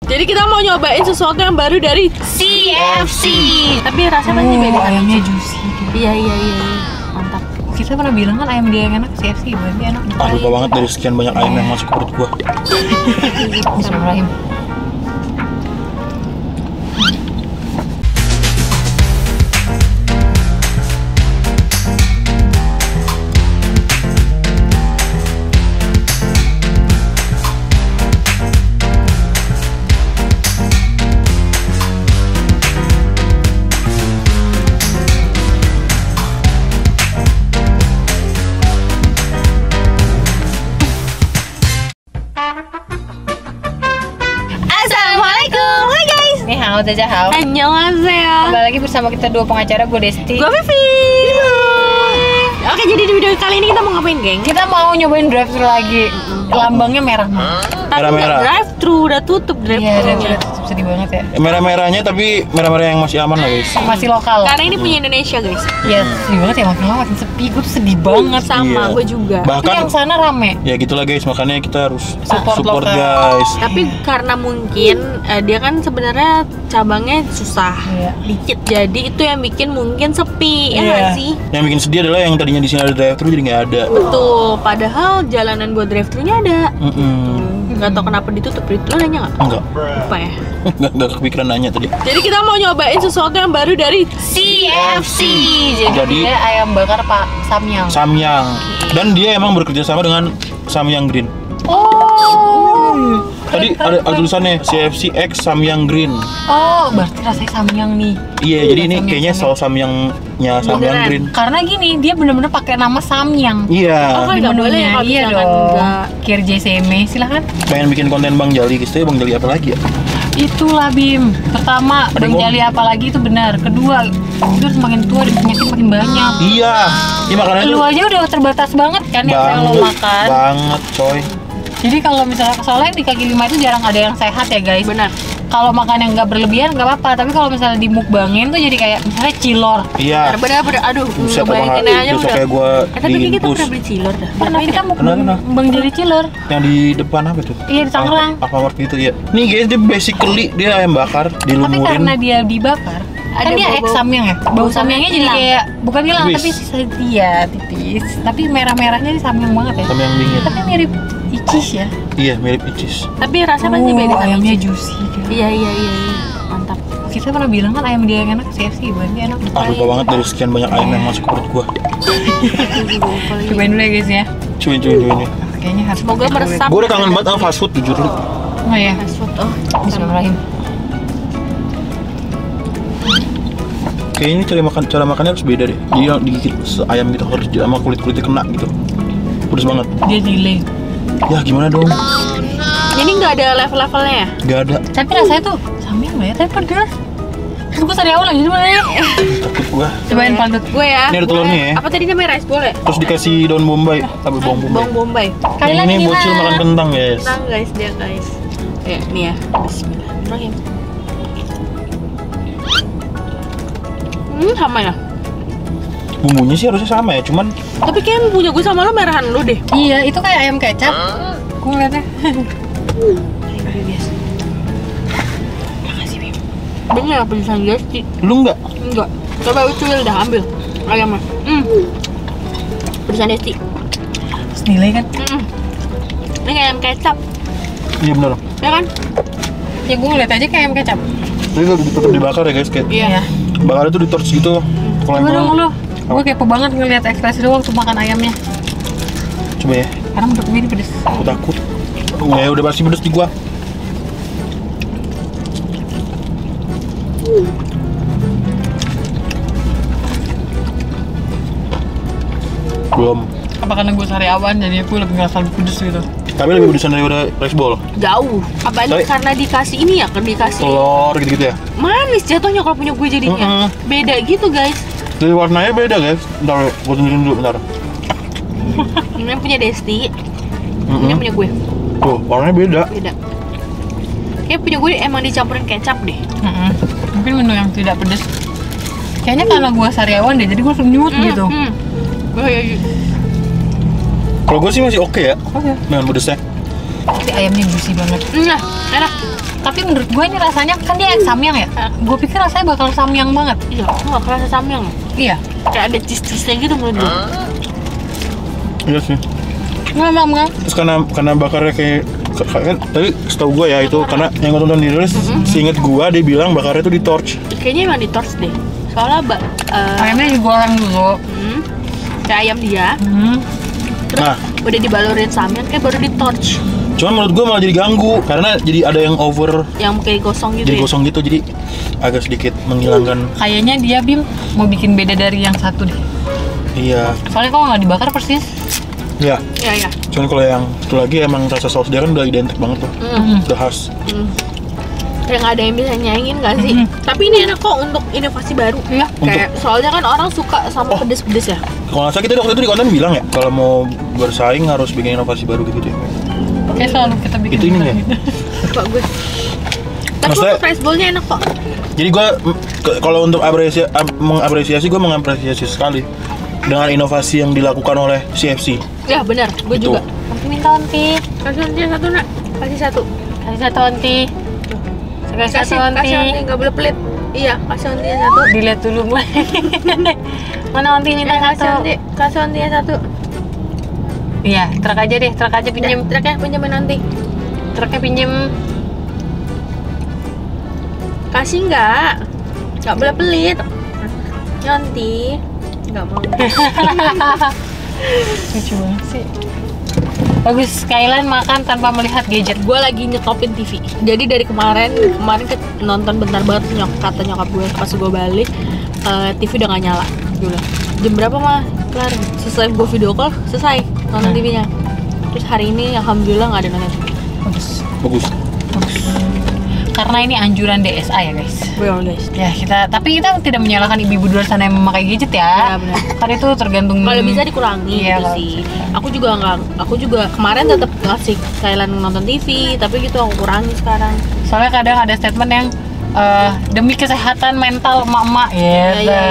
Jadi kita mau nyobain sesuatu yang baru dari CFC. Tapi rasanya pasti beda. Ayamnya juicy. Iya. Mantap. Kita pernah bilang kan ayam dia yang enak CFC, berarti enak. Lupa banget dari sekian banyak ayam yang masuk ke perut gua. Bismillahirrahmanirrahim. Hao. Annyeonghaseyo. Kembali lagi bersama kita dua pengacara, gue Desti. Gue Vivi. Oke, jadi di video kali ini kita mau ngapain, geng? Kita mau nyobain drive-thru lagi. Lambangnya merah. Tapi Merah-merah. drive-thru udah tutup Iya, drive-thru. udah tutup, sedih banget ya. Merah-merahnya tapi merah-merah yang masih aman lah guys. Masih lokal. Karena ini punya Indonesia, guys. Iya, sedih banget ya, makin lama makin sepi. Gue tuh sedih banget. Sama, Iya. gue juga. Tapi Bahkan yang sana rame. ya gitulah guys, makanya kita harus Support support lokal. guys. Tapi karena mungkin dia kan sebenarnya cabangnya susah, Iya. dikit. Jadi itu yang bikin mungkin sepi, ya Iya. nggak sih? Yang bikin sedih adalah yang tadinya di sini ada drive-thru jadi nggak ada. Betul. Padahal jalanan buat drive-thru-nya ada. Nggak tahu kenapa ditutup. Lo nanya nggak? Enggak. Apa ya? Enggak kepikiran nanya tadi. Jadi kita mau nyobain sesuatu yang baru dari CFC. Jadi Dia ayam bakar Pak Samyang. Samyang. Dan dia emang bekerja sama dengan Samyang Green. Oh. Tadi ada tulisannya CFC X Samyang Green. Oh, berarti rasanya Samyang nih. Iya, jadi ini Samyang, kayaknya Samyang. saus Samyangnya Samyang Beneran? Green. Karena gini, dia bener-bener pakai nama Samyang. Iya. Oh, kan nggak boleh ya kalau Iya misalkan dong. nggak. Kirjeseme, silahkan. Pengen bikin konten Bang Jali, guys. Tapi Bang Jali apa lagi ya? Itulah Bim. Pertama, Ada Bang gua- Jali apa lagi itu benar. Kedua, itu harus makin tua dan penyakit makin banyak. Iya. Ini makanannya Lu tuh aja udah terbatas banget kan yang lo makan. banget, coy. Jadi kalau misalnya soalnya di kaki lima itu jarang ada yang sehat ya guys. Benar. Kalau makan yang nggak berlebihan nggak apa-apa. Tapi kalau misalnya dimukbangin tuh jadi kayak misalnya cilor. Iya. Bener-bener. Aduh, Buset, ngebayangin apa aja besok udah. kayak gua Tapi kita diinfus. pernah beli cilor dah. Pernah kita Pernah. mukbang Bang Jali cilor. Yang di depan apa tuh? Iya, di Tangerang. Alfamart gitu ya. Nih guys, dia basically dia ayam bakar Tapi dilumurin. karena dia dibakar, Ada kan dia bau-bau. ex samyang ya. Bau samyangnya jadi hilang. kayak bukan hilang Tipis. tapi sisa dia tipis. Tapi merah-merahnya di samyang banget ya. Samyang dingin. Tapi mirip icis ya. Iya, mirip icis. Tapi rasanya pasti beda sama ayamnya Ici. juicy. Iya. Mantap. Kita pernah bilang kan ayam dia yang enak CFC, berarti enak. Lupa banget dari sekian banyak ayam yang masuk ke perut gua. Cobain dulu ya guys ya. Cuy. Kayaknya harus. Semoga meresap. Gua udah kangen banget sama fast food jujur lu. Oh ya. Fast food. Oh, Bismillahirrahmanirrahim. Kayaknya ini cara makannya harus beda deh. Jadi yang digigit ayam gitu harus sama kulit-kulitnya kena gitu. Pedes banget. Dia delay. Ya gimana dong? Ini nggak ada level-levelnya ya? Gak ada. Tapi rasanya tuh samyang lah ya, tapi pedas. Terus gue sariawan lagi gimana ya? Takut gua. Cobain pantut. Gue ya. Ini ada telurnya ya. Apa tadi namanya rice bowl ya? Terus dikasih daun bombay. Tapi bawang bombay. Bawang bombay. Kalian Yang ini gimana? bocil makan kentang guys. Tenang guys, dia guys. Ya, nih ya. Bismillahirrahmanirrahim. Sama ya. Bumbunya sih harusnya sama ya, cuman Tapi kayak punya gue sama lo merahan lu deh. Iya, itu kayak ayam kecap. Gue ngeliatnya. Bener apa pesan Desti? lu nggak. Enggak. Coba ucil dah ambil ayamnya. Pesan Desti. Terus nilai kan? Ini kayak ayam kecap, Iya bener. ya kan? Ya gue ngeliat aja kayak ayam kecap. Tapi tetap dibakar ya guys, kayak Iya. bakarnya tuh di torch gitu. Kalau Coba dong yang lu. Gue kepo banget ngeliat ekspresi doang tuh makan ayamnya. coba ya, Karena menurut gue ini pedes. aku takut. Ya udah pasti pedes di gua. Belum. Apa karena gue sariawan jadi gue lebih ngerasa lebih pedes gitu. Tapi lebih pedesan daripada rice bowl. Jauh. Apanya Tapi- karena dikasih ini ya, dikasih Telur gitu-gitu ya. manis jatuhnya kalau punya gue jadinya. Beda gitu guys. Dari warnanya beda guys. Bentar, gua tunjukin dulu bentar. Ini yang punya Desti, ini yang punya gue. Tuh, warnanya beda. Beda. Kayak punya gue emang dicampurin kecap deh. Mungkin menu yang tidak pedes. Kayaknya karena gue sariawan deh, jadi gue langsung nyut gitu. Oh, iya. Kalau gue sih masih oke ya Oke. dengan pedesnya. Tapi ayamnya juicy banget. Nah, enak. Tapi menurut gue ini rasanya kan dia samyang ya. Gue pikir rasanya bakal samyang banget. Iya, aku nggak kerasa samyang. Iya. Kayak ada cheese-cheese-nya gitu menurut gue. Iya sih. Nggak. Terus karena bakarnya kayak kan tadi setahu gue ya itu karena yang gue tonton di Reels, seinget gue dia bilang bakarnya tuh di torch. Kayaknya emang di torch deh. Soalnya Ayamnya digoreng dulu. kayak ayam dia. Terus Nah. udah dibalurin samyang kayak baru di torch. Cuman menurut gue malah jadi ganggu karena jadi ada yang over, Yang kayak gosong gitu jadi ya. kosong gitu, jadi agak sedikit menghilangkan. Kayaknya dia Bim mau bikin beda dari yang satu deh. Iya, Soalnya kalau nggak dibakar persis. ya. Iya. Cuman kalau yang itu lagi emang rasa saus dia kan udah identik banget tuh, udah khas. Kayak nggak ada yang bisa nyaingin nggak sih? Tapi ini enak kok untuk inovasi baru. Iya. Kayak soalnya kan orang suka sama pedes-pedes ya. Kalau nggak salah kita waktu itu di konten bilang ya kalau mau bersaing harus bikin inovasi baru gitu ya. Kayak selalu kita bikin Itu ini ya? gitu. Suka gue. Tapi Maksudnya- untuk rice bowl-nya enak kok. Jadi gue kalau untuk mengapresiasi gue mengapresiasi sekali dengan inovasi yang dilakukan oleh CFC. Ya benar, gue Itu. juga. Nanti minta onti. Kasih onti yang satu nak, kasih satu. Kasih satu onti. Kasih satu onti. kasih onti, nggak boleh pelit. Iya, kasih onti yang satu. Dilihat dulu mulai. Mana onti minta satu. Kasih onti yang satu. Iya, truk aja deh, truk aja pinjem. Truknya pinjemin onti. Truknya pinjem. Kasih nggak boleh pelit. Onti, nggak mau. Lucu banget sih. Bagus, Kailan makan tanpa melihat gadget. Gue lagi nyetopin TV. Jadi dari kemarin nonton bentar banget kata nyokap gue pas gue balik TV udah gak nyala. Gue bilang, jam berapa mah kelar? Selesai gue video call, selesai nonton TV-nya. Terus hari ini alhamdulillah gak ada nonton TV. Bagus. Bagus. Karena ini anjuran DSA ya guys. Betul guys. Ya tapi kita tidak menyalahkan ibu-ibu di luar sana yang memakai gadget ya. Iya, benar. Karena itu tergantung. Kalau bisa dikurangi Iya, gitu kalau sih. Aku juga kemarin tetap ngasih Thailand nonton TV, tapi gitu aku kurangi sekarang. Soalnya kadang ada statement yang demi kesehatan mental emak-emak ya. Iya.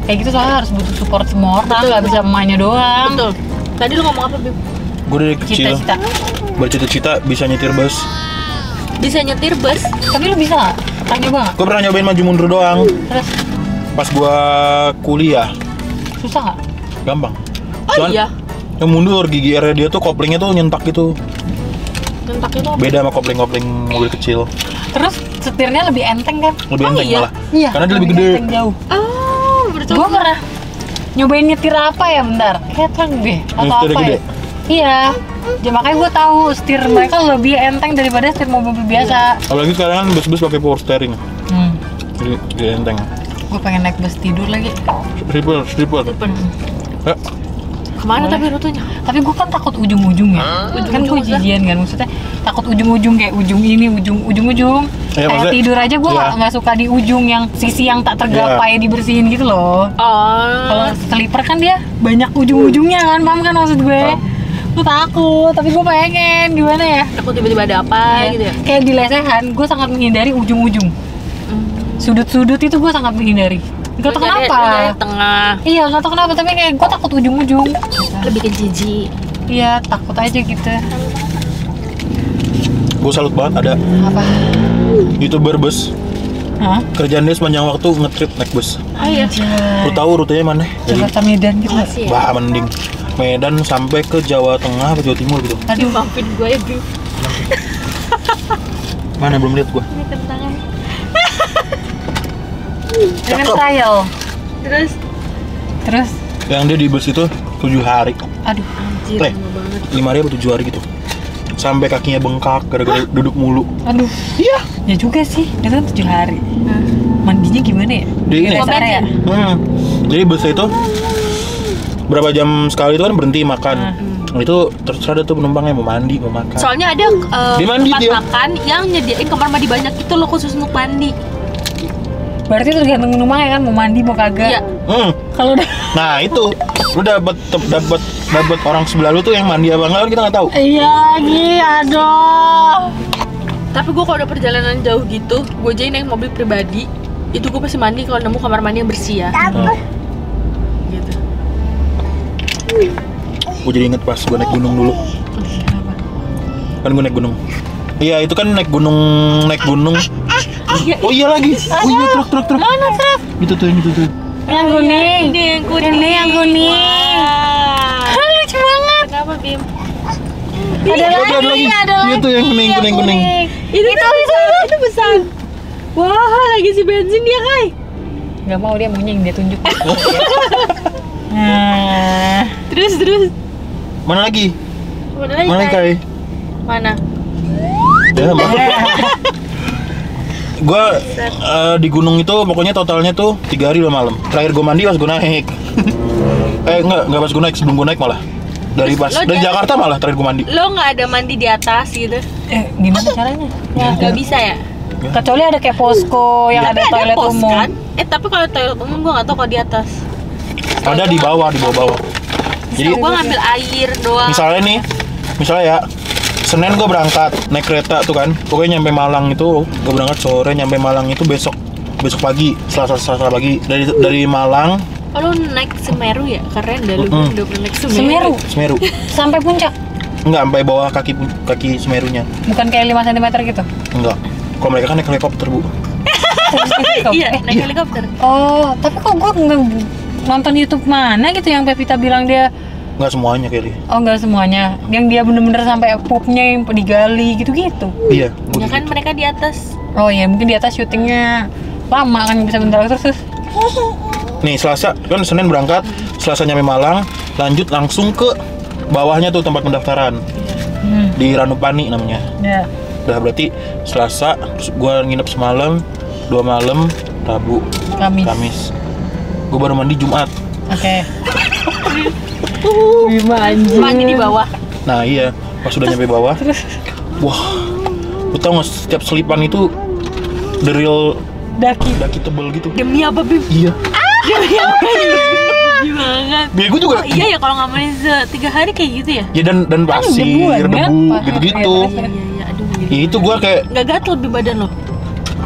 Kayak gitu soalnya harus butuh support semua orang, Betul. nggak bisa emaknya doang. Betul. Tadi lu ngomong apa, Bim? Gue dari kecil Cita-cita. bercita-cita bisa nyetir bus. Bisa nyetir bus? Tapi lu bisa nggak? Tanya banget. Gue pernah nyobain maju mundur doang. Terus Pas gue kuliah, susah nggak? gampang. Oh Cuman iya. yang mundur gigi R dia tuh koplingnya tuh nyentak gitu. Nyentak itu apa? Beda sama kopling-kopling mobil kecil. Terus setirnya lebih enteng kan? Lebih Oh, enteng iya? malah. Iya. Karena dia lebih gede. enteng jauh. Oh, betul. Gue pernah nyobain nyetir apa ya bentar? Kayak truk deh atau Nyetir apa gede? ya? Iya. Ya makanya gue tahu setir mereka lebih enteng daripada setir mobil biasa. Apalagi sekarang kan bus-bus pakai power steering. Jadi enteng. Gue pengen naik bus tidur lagi. Stripper. Depan. Ya, Kemana Boleh. tapi rutenya? Tapi gue kan takut ujung-ujung ya. Kan gue Ujung-ujung jijian kan, maksudnya takut ujung-ujung kayak ujung ini, ujung-ujung. Ya, Kayak maksudnya- tidur aja gue Iya. nggak suka di ujung yang sisi yang tak tergapai dibersihin gitu loh. Kalau Oh. sleeper kan dia banyak ujung-ujungnya kan, paham kan maksud gue? Paham. Gue takut, tapi gue pengen gimana ya? Takut tiba-tiba ada apa gitu ya? Kayak di lesehan, gue sangat menghindari ujung-ujung. Sudut-sudut itu gue sangat menghindari. Gak tau Lu nyari- kenapa. lu nyari tengah. Iya, gak tau kenapa, tapi kayak gue takut ujung-ujung. Lebih ke jijik. Iya, takut aja gitu. gue salut banget ada Apa? YouTuber bus. Hah? Kerjaan dia sepanjang waktu nge-trip naik bus. Oh iya. Lu tahu rutenya mana? Dari Jakarta Medan gitu. Masih ya? Bah, mending Medan sampai ke Jawa Tengah atau Jawa Timur gitu. Aduh, Maafin gue ya, Bim. Mana belum lihat gue. Ini kentangan. dengan Cakep. trial. Terus, Terus, Yang dia di bus itu 7 hari. aduh, anjir, Leh. lama banget. 5 hari atau 7 hari gitu. Sampai kakinya bengkak gara-gara duduk mulu. aduh. Iya. Ya juga sih, itu kan 7 hari. Mandinya gimana ya? Dia ini. Rest area. Jadi busnya itu berapa jam sekali itu kan berhenti makan. Itu terserah ada tuh penumpangnya mau mandi, mau makan. Soalnya ada Dia mandi tempat dia. makan yang nyediain kamar mandi banyak gitu loh khusus untuk mandi. Berarti tergantung penumpangnya kan mau mandi mau kagak. Iya. Kalau udah Nah itu lu dapat orang sebelah lu tuh yang mandi apa enggak kan kita nggak tahu. iya, aduh. Tapi gue kalau udah perjalanan jauh gitu, gue jadi naik mobil pribadi, itu gue pasti mandi kalau nemu kamar mandi yang bersih ya. Gitu. Gue jadi inget pas gue naik gunung dulu. Kan gue naik gunung. Iya, itu kan naik gunung. Oh iya lagi. Oh iya, truk. Mana truk? Itu tuh, ini tuh. Yang kuning. Ini yang kuning. Wah. Lucu banget. Kenapa Bim? Ada lagi. Iya tuh yang kuning. Itu besar. Wah, lagi si bensin dia Kai. Gak mau, dia maunya yang dia tunjuk. Nah, Terus. Mana lagi? Mana lagi? Kai? Mana? Ya, gue di gunung itu pokoknya totalnya tuh 3 hari 2 malam. Terakhir gue mandi pas gue naik. Enggak pas gue naik, sebelum gue naik malah. Dari Jakarta malah terakhir gue mandi. Lo nggak ada mandi di atas gitu? gimana caranya? Nggak bisa ya? Kecuali ada kayak posko yang ada Tapi toilet pos, umum. kan? Tapi kalau toilet umum gue nggak tahu kalau di atas. Ada di bawah. Jadi Gue ngambil air doang. misalnya ya Senin gue berangkat naik kereta tuh kan, pokoknya nyampe Malang itu gue berangkat sore, nyampe Malang itu besok pagi, Selasa pagi dari Malang. Oh, lo naik Semeru ya? Keren dah lu udah pernah naik Semeru. Semeru Sampai puncak. enggak, sampai bawah kaki Semerunya. Bukan kayak 5 cm gitu. Enggak, kalau mereka kan naik helikopter bu. Iya, naik helikopter. Oh, tapi kok gue nonton YouTube mana gitu yang Pevita bilang dia. Enggak semuanya Kelly. Oh, enggak semuanya. Yang dia bener-bener sampai pupnya yang digali gitu-gitu. Iya. Ya kan mereka di atas. Oh iya, mungkin di atas syutingnya lama kan, bisa bentar terus. Nih Selasa kan, Senin berangkat, Selasa nyampe Malang, lanjut langsung ke bawahnya tuh tempat pendaftaran di Ranupani namanya. Ya. Udah berarti Selasa, terus gue nginep semalam, 2 malam, Rabu, Kamis. Gue baru mandi Jumat. Oke. Mandi di bawah. Nah iya, pas udah nyampe bawah, wah, lu tau nggak, setiap selipan itu the real Daki. tebel gitu. Demi apa Bim? Iya. Demi apa? Gimana? Biar gue juga. Oh, iya ya, kalau nggak mandi 3 hari kayak gitu ya? Ya dan pasir, debuan, ya? debu, gitu-gitu. Iya, aduh. Ya, itu gue kayak, Nggak gatel di badan lo?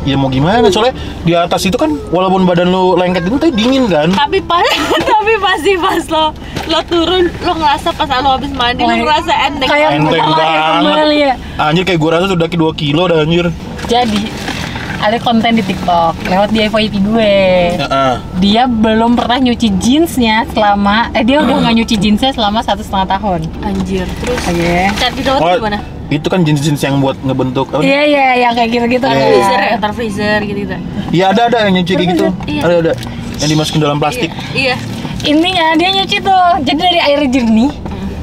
ya mau gimana, soalnya di atas itu kan walaupun badan lu lengket itu tapi dingin kan. Tapi pasti pas lo turun, lo ngerasa pas lo habis mandi, lo ngerasa enteng. Kayak Enteng banget. kembali ya. Anjir, kayak gue rasa sudah 2 kilo dah anjir. Jadi ada konten di TikTok lewat di FYP gue. Dia belum pernah nyuci jeansnya selama dia udah nggak nyuci jeansnya selama 1,5 tahun. Anjir, terus Oke. cari dawet gimana? Itu kan jeans yang buat ngebentuk apa? Iya, yang kayak gitu-gitu. Iya, ada. Freezer ya, ntar freezer gitu. Iya ada yang nyuci kayak gitu. Iya. Ada yang dimasukin dalam plastik. Iya. Intinya dia nyuci tuh, jadi dari air jernih,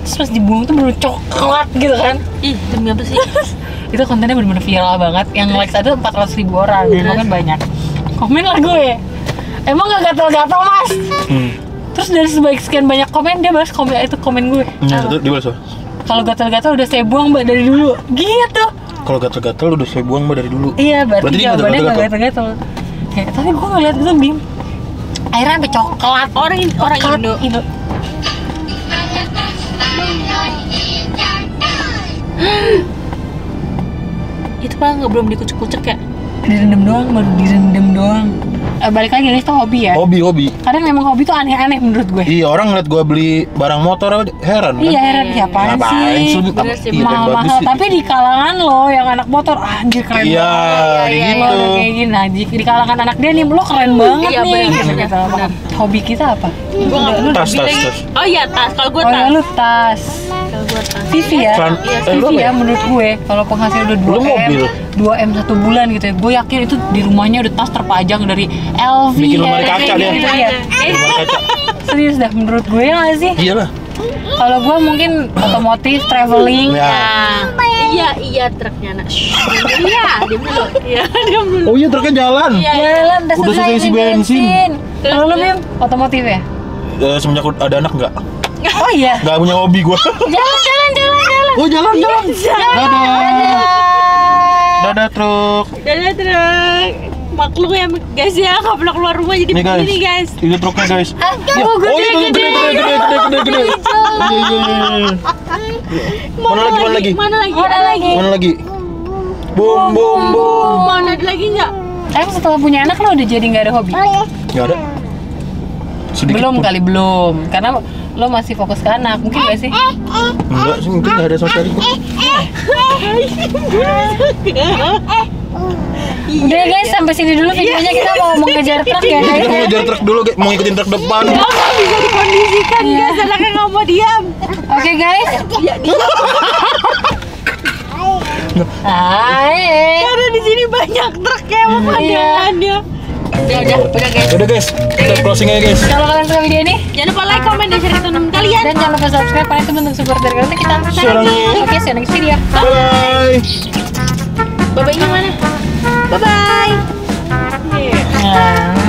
terus pas dibuang tuh baru coklat gitu kan. Ih, demi apa sih? Itu kontennya bener-bener viral banget. Yang likes ada 400.000 orang, komen banyak. Komen lah gue, emang gak gatel-gatel mas? Terus dari sekian banyak komen, dia balas komen gue. Nah, itu dibalas. Kalau gatel-gatel udah saya buang mbak dari dulu, gitu. Kalau gatel-gatel udah saya buang mbak dari dulu. Iya, berarti dia jawabannya gak gatel-gatel. Kayak, tapi gue ngeliat itu Bim, airnya sampai coklat. Orang Indo. Itu paling nggak belum dikucek-kucek ya? Direndam doang, baru direndam doang. Balik lagi nih, itu hobi ya? Hobi. Kadang emang hobi tuh aneh-aneh menurut gue. Iya, orang ngeliat gue beli barang motor heran kan? Iya, heran siapaan sih? Bener sih, Mahal-mahal, tapi di kalangan lo yang anak motor, anjir keren Iya, banget. gitu. Lo udah kayak gini, nah di kalangan anak dia nih, lo keren banget Iya, nih. bener. Hobi kita apa? Gue nggak Lu Tas. Oh iya, tas. Kalau gue Oh ya, tas. lu tas. Kalau gue tas. Vivi ya? Iya, lu Vivi apa ya menurut gue, kalau penghasil udah Lu 2M, mobil. 2M 1 bulan gitu ya, gue yakin itu di rumahnya udah tas terpajang dari LV. Bikin lemari ya, kaca kayak dia. gitu, iya. Lemari kaca. Serius dah menurut gue ya nggak sih? Iyalah. Kalau gue mungkin otomotif, traveling. Ya. Iya, truknya nak. Iya, diam dulu. Iya, diam dulu. Oh iya, truknya jalan. Jalan udah Udah selesai isi bensin. Kalau lu Bim, otomotif ya? Semenjak ada anak enggak? Oh iya. Enggak punya hobi gua. Jalan. Oh, jalan. Dadah truk. Dadah truk. Maklum ya guys ya, nggak pernah keluar rumah jadi Nih guys. begini guys. Ini truknya guys. Ya. Oh, Oh iya, gede. Iya. Mana lagi? Mana lagi? Bum. Mana ada lagi nggak? Setelah punya anak lo udah jadi nggak ada hobi? Enggak ada. sedikit Belum pun. kali belum, karena lo masih fokus ke anak, mungkin gak sih? Enggak sih, mungkin nggak ada sama sekali kok. Udah ya guys, sampai sini dulu videonya, kita mau mengejar truk ya guys. Kita mau ngejar truk dulu, mau ngikutin truk depan. Bisa dikondisikan guys, anaknya nggak mau diam. Oke guys. Hai. Karena di sini banyak truk ya pemandangannya. Udah guys. Udah guys, kita closing aja guys. Kalau kalian suka video ini, Jangan lupa like, comment, dan share ke teman kalian. dan jangan lupa subscribe karena itu bentuk support dari kalian kita. Sorry. Oke, see you next video. Bye. Bye-bye-nya mana? Bye-bye. Nah.